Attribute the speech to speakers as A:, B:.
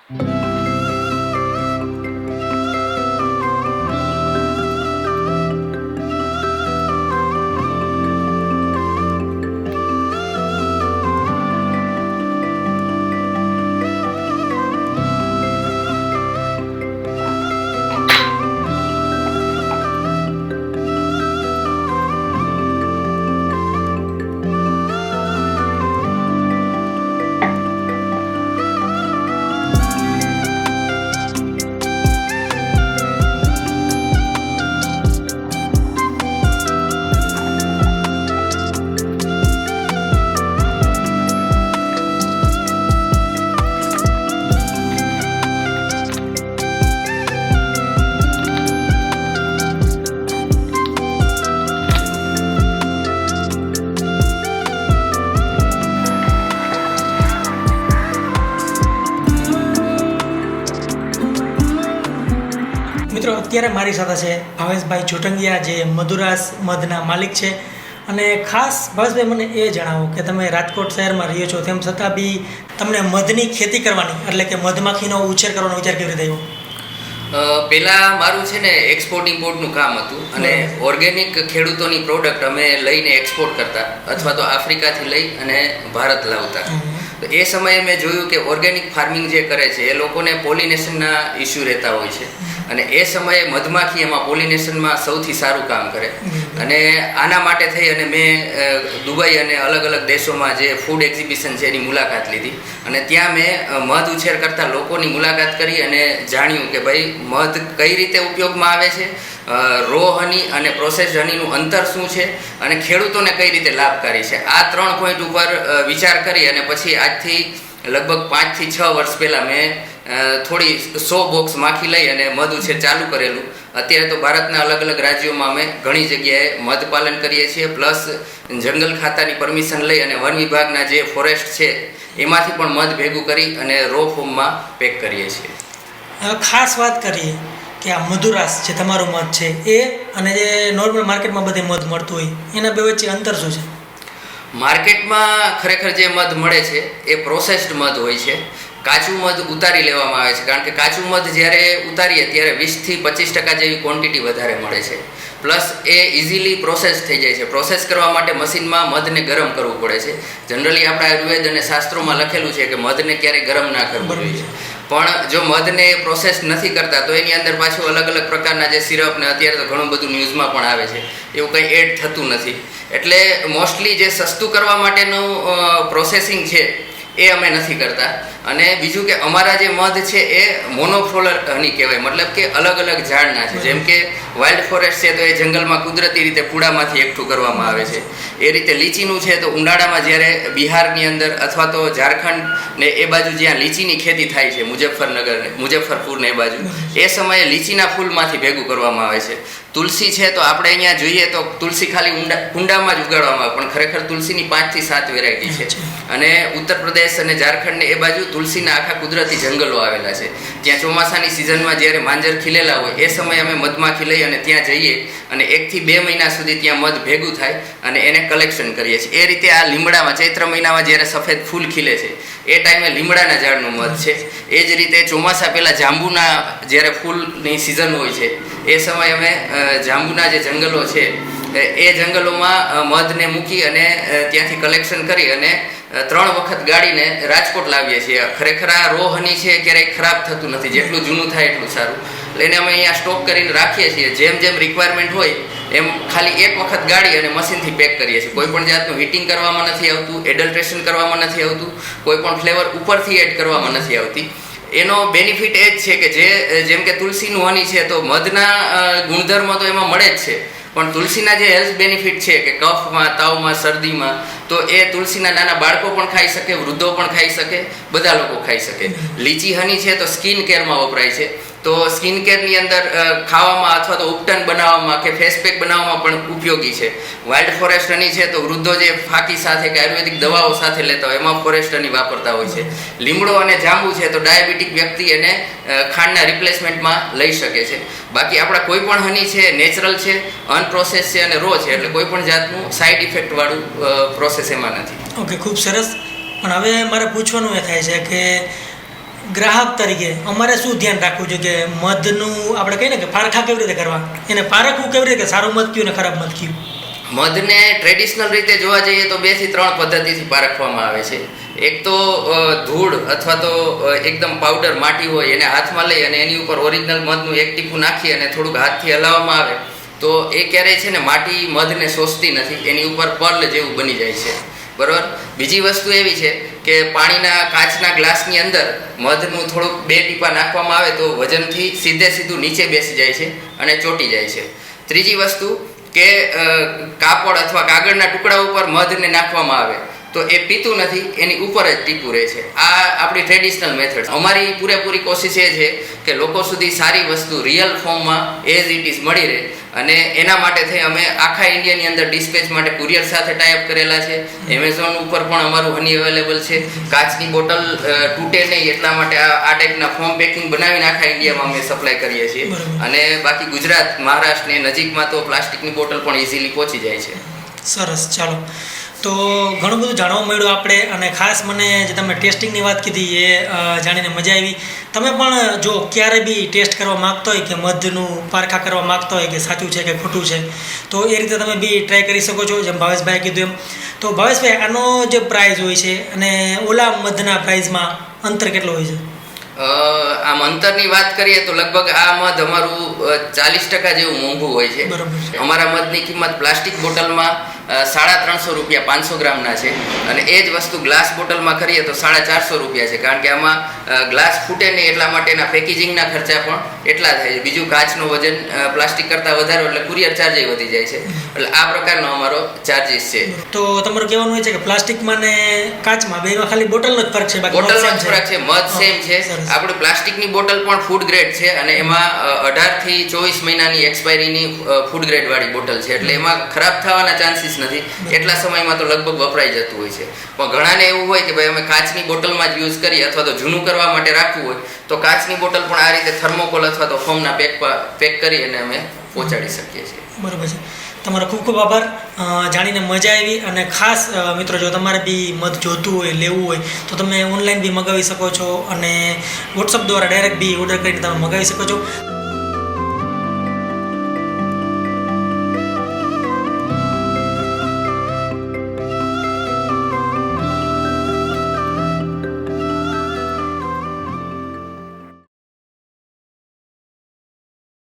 A: મિત્રો અત્યારે મારી સાથે છે ભાવેશભાઈ ચોટંગિયા, જે મધુરાસ મધના માલિક છે. અને ખાસ ભાવેશભાઈ, મને એ જણાવો કે તમે રાજકોટ શહેરમાં રહ્યો છો, તેમ છતાં બી તમને મધની ખેતી કરવાની, એટલે કે મધમાખીનો ઉછેર કરવાનો વિચાર કેવી રીતે આવ્યો?
B: પહેલાં મારું છે ને એક્સપોર્ટ ઇમ્પોર્ટનું કામ હતું, અને ઓર્ગેનિક ખેડૂતોની પ્રોડક્ટ અમે લઈને એક્સપોર્ટ કરતા, અથવા તો આફ્રિકાથી લઈ અને ભારત લાવતા. તો એ સમયે મેં જોયું કે ઓર્ગેનિક ફાર્મિંગ જે કરે છે એ લોકોને પોલિનેશનના ઇસ્યુ રહેતા હોય છે, અને એ સમયે મધમાખી એમાં પોલિનેશનમાં સૌથી સારું કામ કરે. અને આના માટે થઈ અને મેં દુબઈ અને અલગ અલગ દેશોમાં જે ફૂડ એક્ઝિબિશન છે એની મુલાકાત લીધી, અને ત્યાં મેં મધ ઉછેર કરતા લોકોની મુલાકાત કરી અને જાણ્યું કે ભાઈ મધ કઈ રીતે ઉપયોગમાં આવે છે, રો હની અને પ્રોસેસ્ડ હનીનું અંતર શું છે, અને ખેડૂતોને કઈ રીતે લાભકારી છે. આ 3 પોઈન્ટ ઉપર વિચાર કરી અને પછી આજથી લગભગ 5 થી 6 વર્ષ પહેલાં મેં થોડી 100 બોક્સ માખી લઈ અને મધ ઉછેર ચાલુ કરેલું. અત્યારે તો ભારતના અલગ અલગ રાજ્યોમાં અમે ઘણી જગ્યાએ મધ પાલન કરીએ છીએ, પ્લસ જંગલ ખાતાની પરમિશન લઈ અને વન વિભાગના જે ફોરેસ્ટ છે એમાંથી પણ મધ ભેગું કરી અને રો ફોર્મમાં પેક કરીએ છીએ.
A: ખાસ વાત કરીએ કે આ મધુરાસ જે તમારું મધ છે એ અને જે નોર્મલ માર્કેટમાં બધે મધ મળતું હોય, એના બે વચ્ચે અંતર શું છે?
B: માર્કેટમાં ખરેખર જે મધ મળે છે એ પ્રોસેસ્ડ મધ હોય છે. કાચું મધ ઉતારી લેવામાં આવે છે, કારણ કે કાચું મધ જ્યારે ઉતારીએ ત્યારે 20 થી 25% જેવી ક્વોન્ટિટી વધારે મળે છે. પ્લસ એ ઇઝીલી પ્રોસેસ થઈ જાય છે. પ્રોસેસ કરવા માટે મશીનમાં મધને ગરમ કરવું પડે છે. જનરલી આપણા આયુર્વેદ અને શાસ્ત્રોમાં લખેલું છે કે મધને ક્યારેય ગરમ ના કરવું જોઈએ, પણ જો મધને પ્રોસેસ નથી કરતા તો એની અંદર પાછું અલગ અલગ પ્રકારના જે સિરપ ને અત્યારે તો ઘણું બધું ન્યૂઝમાં પણ આવે છે, એવું કંઈ એડ થતું નથી. એટલે મોસ્ટલી જે સસ્તું કરવા માટેનું પ્રોસેસિંગ છે એ અમે નથી કરતા. અને બીજું કે અમારા જે મધ છે એ મોનોફ્લોરલ હની કહેવાય, મતલબ કે અલગ અલગ ઝાડના છે. જેમ કે વાઇલ્ડ ફોરેસ્ટ છે તો એ જંગલમાં કુદરતી રીતે પૂડામાંથી એકઠું કરવામાં આવે છે. એ રીતે લીચીનું છે તો ઉનાળામાં જ્યારે બિહારની અંદર અથવા તો ઝારખંડ ને એ બાજુ જ્યાં લીચીની ખેતી થાય છે, મુઝફ્ફરપુર ને એ બાજુ, એ સમયે લીચીના ફૂલમાંથી ભેગું કરવામાં આવે છે. તુલસી છે તો આપણે અહીંયા જોઈએ તો તુલસી ખાલી કુંડામાં જ ઉગાડવામાં આવે, પણ ખરેખર તુલસીની 5 થી 7 વેરાયટી છે. અને ઉત્તર પ્રદેશ અને ઝારખંડ ને એ બાજુ તુલસીના આખા કુદરતી જંગલો આવેલા છે. ત્યાં ચોમાસાની સિઝનમાં જ્યારે માંજર ખીલેલા હોય એ સમયે અમે મધમાખી લઈ અને ત્યાં જઈએ અને 1 થી 2 મહિના સુધી ત્યાં મધ ભેગું થાય અને એને કલેક્શન કરીએ છીએ. એ રીતે આ લીમડામાં ચૈત્ર મહિનામાં જ્યારે સફેદ ફૂલ ખીલે છે એ ટાઈમે લીમડાના ઝાડનું મધ છે. એ જ રીતે ચોમાસા પહેલાં જાંબુના જ્યારે ફૂલની સિઝન હોય છે એ સમયે અમે જાંબુના જે જંગલો છે એ જંગલોમાં મધને મૂકી અને ત્યાંથી કલેક્શન કરી અને 3 વખત ગાડીને રાજકોટ લાવીએ છીએ. ખરેખર આ રો હની છે ક્યારેય ખરાબ થતું નથી, જેટલું જૂનું થાય એટલું સારું. એટલે અમે અહીંયા સ્ટોક કરીને રાખીએ છીએ. જેમ જેમ રિક્વાયરમેન્ટ હોય એમ ખાલી 1 વખત ગાડી અને મશીનથી પેક કરીએ છીએ. કોઈ પણ જાતનું હીટિંગ કરવામાં નથી આવતું, એડલ્ટ્રેશન કરવામાં નથી આવતું, કોઈ પણ ફ્લેવર ઉપરથી એડ કરવામાં નથી આવતી. એનો બેનિફિટ એ જ છે કે જેમ કે તુલસીનું હની છે તો મધના ગુણધર્મ તો એમાં મળે જ છે, પણ તુલસીના જે હેલ્થ બેનિફિટ છે કે કફમાં, તાવમાં, શરદીમાં, તો એ તુલસીના નાના બાળકો પણ ખાઈ શકે, વૃદ્ધો પણ ખાઈ શકે, બધા લોકો ખાઈ શકે. લીચી હની છે તો સ્કિન કેરમાં વપરાય છે, તો સ્કિન કેરની અંદર ખાવામાં અથવા તો ઉપટન બનાવવામાં કે ફેસ પેક બનાવવામાં પણ ઉપયોગી છે. વાઇલ્ડ ફોરેસ્ટ હની છે તો વૃદ્ધો જે ફાંકી સાથે કે આયુર્વેદિક દવાઓ સાથે લેતા હોય એમાં ફોરેસ્ટ હની વાપરતા હોય છે. લીમડો અને જાંબુ છે તો ડાયાબિટીક વ્યક્તિ એને ખાંડના રિપ્લેસમેન્ટમાં લઈ શકે છે. બાકી આપણા કોઈ પણ હની છે નેચરલ છે, અનપ્રોસેસ છે અને રો છે, એટલે કોઈ પણ જાતનું સાઇડ ઇફેક્ટ વાળું પ્રોસેસ એમાં નથી.
A: ઓકે, ખૂબ સરસ. પણ હવે મારે પૂછવાનું એ થાય છે કે ગ્રાહક તરીકે અમારે શું ધ્યાન રાખવું જોઈએ કે મધનું આપણે કહીએ ને કે પારખા કેવી રીતે કરવા, એને પારખવું કેવી રીતે કે સારું મધ કયું ને ખરાબ મધ કયું?
B: મધને ટ્રેડિશનલ રીતે જોવા જઈએ તો 2 થી 3 પદ્ધતિથી પારખવામાં આવે છે. એક તો ધૂળ અથવા તો એકદમ પાવડર માટી હોય એને હાથમાં લઈ અને એની ઉપર ઓરિજિનલ મધનું એક ટીપું નાખી અને થોડુંક હાથથી હલાવવામાં આવે તો એ ક્યારેય છે ને માટી મધને શોષતી નથી, એની ઉપર પર્લ જેવું બની જાય છે. બરાબર. બીજી વસ્તુ એવી છે કે પાણીના કાચના ગ્લાસની અંદર મધનું થોડુંક 2 ટીપા નાખવામાં આવે તો વજનથી સીધું નીચે બેસી જાય છે અને ચોંટી જાય છે. ત્રીજી વસ્તુ કે કાપડ અથવા કાગળના ટુકડા ઉપર મધને નાખવામાં આવે તો એ પીતું નથી, એની ઉપર જ ટીપું રહે છે. આ આપણી ટ્રેડિશનલ મેથડ. અમારી પૂરેપૂરી કોશિશ એ છે કે લોકો સુધી સારી વસ્તુ રિયલ ફોર્મમાં એઝ ઇટ ઇઝ મળી રહે અને એના માટે થઈ અમે આખા ઇન્ડિયાની અંદર ડિસ્પેચ માટે કુરિયર સાથે ટાઈઅપ કરેલા છે. એમેઝોન ઉપર પણ અમારું હની અવેલેબલ છે. કાચની બોટલ તૂટે નહીં એટલા માટે આ ટાઈપના ફોર્મ પેકિંગ બનાવીને આખા ઇન્ડિયામાં અમે સપ્લાય કરીએ છીએ. અને બાકી ગુજરાત, મહારાષ્ટ્ર ને નજીકમાં તો પ્લાસ્ટિકની બોટલ પણ ઇઝીલી પહોંચી જાય છે.
A: સરસ. ચાલો, તો ઘણું બધું જાણવા મળ્યું આપણે, અને ખાસ મને જે તમે ટેસ્ટિંગની વાત કીધી એ જાણીને મજા આવી. તમે પણ જો ક્યારે બી ટેસ્ટ કરવા માગતો હોય કે મધનું પારખા કરવા માગતો હોય કે સાચું છે કે ખોટું છે તો એ રીતે તમે બી ટ્રાય કરી શકો છો, જેમ ભાવેશભાઈએ કીધું એમ. તો ભાવેશભાઈ, આનો જે પ્રાઇઝ હોય છે અને ઓલા મધના પ્રાઇઝમાં અંતર કેટલો હોય છે?
B: આમ અંતરની વાત કરીએ તો લગભગ આ મધ અમારું 40% જેવું મોંઘું હોય છે.
A: બરાબર.
B: અમારા મધની કિંમત પ્લાસ્ટિક બોટલમાં 350 રૂપિયા 500 ગ્રામના છે અને એ જ વસ્તુ ગ્લાસ બોટલમાં કરીએ તો 450 રૂપિયા છે, કારણ કે આમાં ગ્લાસ ફૂટે નહીં એટલા માટેના પેકેજિંગના ખર્ચા પણ એટલા થાય છે. બીજું કાચનું વજન પ્લાસ્ટિક કરતાં વધારે એટલે કુરિયર ચાર્જ વધી જાય છે. એટલે આ પ્રકારનો અમારો ચાર્જીસ છે.
A: તો તમારું કહેવાનું હોય છે કે પ્લાસ્ટિકમાં ને કાચમાં બેમાં ખાલી બોટલનો જ ફરક છે, બાકી
B: બોટલનો જ ફરક છે, મધ સેમ છે. આપણે પ્લાસ્ટિકની બોટલ પણ ફૂડ ગ્રેડ છે અને એમાં 18 થી 24 મહિનાની એક્સપાયરીની ફૂડ ગ્રેડ વાળી બોટલ છે, એટલે એમાં ખરાબ થવાના ચાન્સીસ નથી. એટલા સમયમાં તો લગભગ વપરાઈ જતું હોય છે. પણ ઘણાને એવું હોય કે ભાઈ અમે કાચની બોટલમાં જ યુઝ કરીએ અથવા તો જૂનું કરવા માટે રાખવું હોય તો કાચની બોટલ પણ આ રીતે થર્મોકોલ અથવા તો ફોમના પેક કરી અને અમે પહોંચાડી શકીએ છીએ.
A: બરાબર છે. તમારો ખૂબ ખૂબ આભાર. જાણીને મજા આવી. અને ખાસ મિત્રો, જો તમારે બી મધ જોતું હોય, લેવું હોય તો તમે ઓનલાઈન બી મગાવી શકો છો અને વોટ્સઅપ દ્વારા ડાયરેક્ટ બી ઓર્ડર કરીને તમે મગાવી શકો છો.